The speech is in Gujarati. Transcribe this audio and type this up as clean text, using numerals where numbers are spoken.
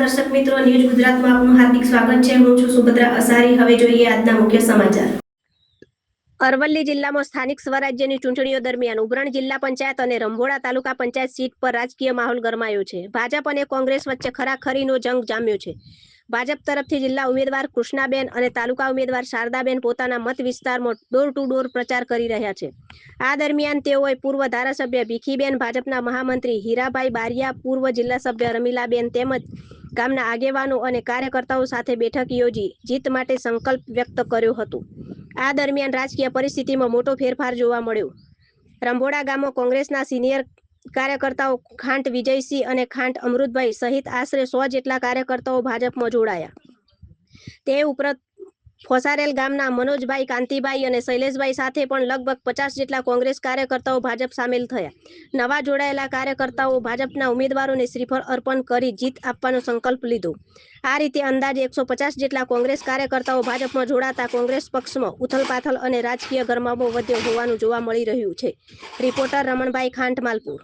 દર્શક મિત્રો, ન્યૂઝ ગુજરાતમાં આપનું હાર્દિક સ્વાગત છે। હું છું સુભદ્રા અસારી। હવે જોઈએ આજના મુખ્ય સમાચાર। અરવલ્લી જિલ્લામાં સ્થાનિક સ્વરાજ્યની ચૂંટણીઓ દરમિયાન ઉબરણ જિલ્લા પંચાયત અને રંભોડા તાલુકા પંચાયત સીટ પર રાજકીય માહોલ ગરમાયો છે। ભાજપ અને કોંગ્રેસ વચ્ચે ખરાખરીનો જંગ જામ્યો છે। ભાજપ તરફથી જિલ્લા ઉમેદવાર કૃષ્ણાબેન અને તાલુકા ઉમેદવાર શારદાબેન પોતાના મત વિસ્તારમાં ડોર ટુ ડોર પ્રચાર કરી રહ્યા છે। આ દરમિયાન તેઓએ પૂર્વ ધારાસભ્ય ભીખીબેન, ભાજપના મહામંત્રી હીરાભાઈ બારિયા, પૂર્વ જિલ્લા સભ્ય રમીલાબેન તેમજ ગામના આગેવાનો અને કાર્યકર્તાઓ સાથે બેઠક યોજી જીત માટે સંકલ્પ વ્યક્ત કર્યો હતો। આ દરમિયાન રાજકીય પરિસ્થિતિમાં મોટો ફેરફાર જોવા મળ્યો। રંભોડા ગામમાં કોંગ્રેસના સિનિયર કાર્યકર્તાઓ ખાંટ વિજયસિંહ અને ખાંટ અમૃતભાઈ સહિત આશરે 100 જેટલા કાર્યકર્તાઓ ભાજપમાં જોડાયા। તે ઉપરાંત ફોસારેલ ગામના મનોજભાઈ, કાંતિભાઈ અને શૈલેષભાઈ સાથે પણ લગભગ 50 જેટલા કોંગ્રેસ કાર્યકર્તાઓ ભાજપ સામેલ થયા। નવા જોડાયેલા કાર્યકર્તાઓ ભાજપના ઉમેદવારોને શ્રીફળ અર્પણ કરી જીત આપવાનો સંકલ્પ લીધો। આ રીતે અંદાજે 150 જેટલા કોંગ્રેસ કાર્યકર્તાઓ ભાજપમાં જોડાતા કોંગ્રેસ પક્ષમાં ઉથલપાથલ અને રાજકીય ગરમાવો વધ્યો હોવાનું જોવા મળી રહ્યું છે। રિપોર્ટર રમણભાઈ, ખાંટ, માલપુર।